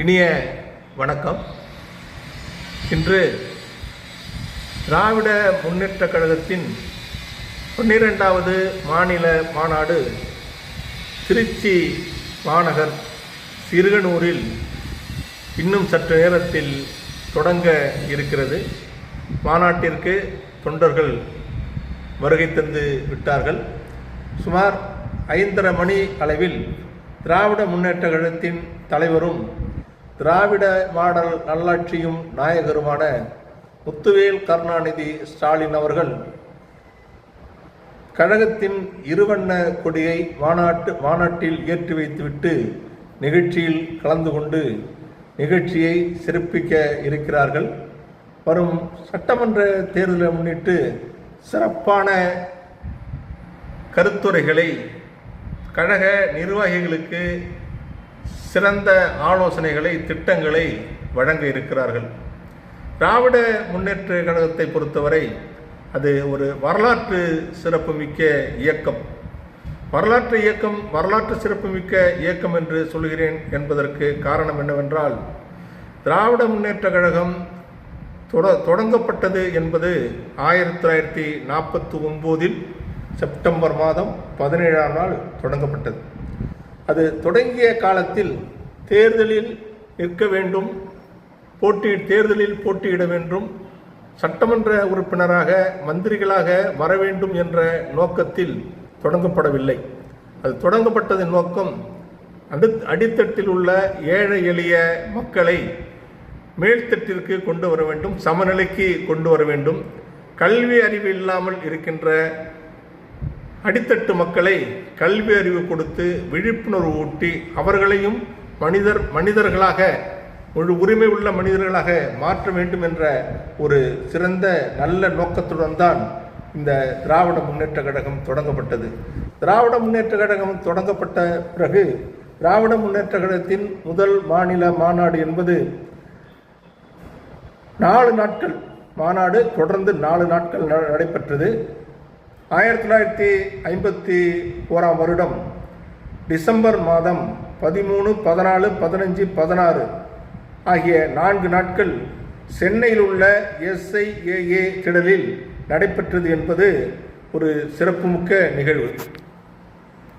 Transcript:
இனிய வணக்கம். இன்று திராவிட முன்னேற்றக் கழகத்தின் 12வது மாநில மாநாடு திருச்சி மாநகர் சிறுகனூரில் இன்னும் சற்று நேரத்தில் தொடங்க இருக்கிறது. மாநாட்டிற்கு தொண்டர்கள் வருகை தந்து விட்டார்கள். சுமார் 5:30 மணி அளவில் திராவிட முன்னேற்ற கழகத்தின் தலைவரும் திராவிட மாடல் நல்லாட்சியும் நாயகருமான முத்துவேல் கருணாநிதி ஸ்டாலின் அவர்கள் கழகத்தின் இருவண்ண கொடியை மாநாட்டில் ஏற்றி வைத்துவிட்டு நிகழ்ச்சியில் கலந்து கொண்டு நிகழ்ச்சியை சிறப்பிக்க இருக்கிறார்கள். வரும் சட்டமன்ற தேர்தலை முன்னிட்டு சிறப்பான கருத்துரைகளை கழக நிர்வாகிகளுக்கு சிறந்த ஆலோசனைகளை திட்டங்களை வழங்க இருக்கிறார்கள். திராவிட முன்னேற்ற கழகத்தை பொறுத்தவரை அது ஒரு வரலாற்று சிறப்புமிக்க இயக்கம். வரலாற்று சிறப்புமிக்க இயக்கம் என்று சொல்கிறேன் என்பதற்கு காரணம் என்னவென்றால், திராவிட முன்னேற்ற கழகம் தொடங்கப்பட்டது என்பது 1949 செப்டம்பர் மாதம் 17ஆம் நாள் தொடங்கப்பட்டது. அது தொடங்கிய காலத்தில் தேர்தலில் நிற்க வேண்டும், தேர்தலில் போட்டியிட வேண்டும், சட்டமன்ற உறுப்பினராக மந்திரிகளாக வர வேண்டும் என்ற நோக்கத்தில் தொடங்கப்படவில்லை. அது தொடங்கப்பட்டதன் நோக்கம் அடித்தட்டில் உள்ள ஏழை எளிய மக்களை மேல்தட்டிற்கு கொண்டு வர வேண்டும், சமநிலைக்கு கொண்டு வர வேண்டும். கல்வி அறிவு இல்லாமல் இருக்கின்ற அடித்தட்டு மக்களை கல்வி அறிவு கொடுத்து விழிப்புணர்வு ஊட்டி அவர்களையும் மனிதர்களாக ஒரு உரிமை உள்ள மனிதர்களாக மாற்ற வேண்டும் என்ற ஒரு சிறந்த நல்ல நோக்கத்துடன் தான் இந்த திராவிட முன்னேற்ற கழகம் தொடங்கப்பட்டது. திராவிட முன்னேற்ற கழகம் தொடங்கப்பட்ட பிறகு திராவிட முன்னேற்ற கழகத்தின் முதல் மாநில மாநாடு என்பது 4 நாட்கள் மாநாடு தொடர்ந்து 4 நாட்கள் நடைபெற்றது. 1951ஆம் வருடம் டிசம்பர் மாதம் 13, 14, 15, 16 ஆகிய 4 நாட்கள் சென்னையில் உள்ள SIAA திடலில் நடைபெற்றது என்பது ஒரு சிறப்புமிக்க நிகழ்வு.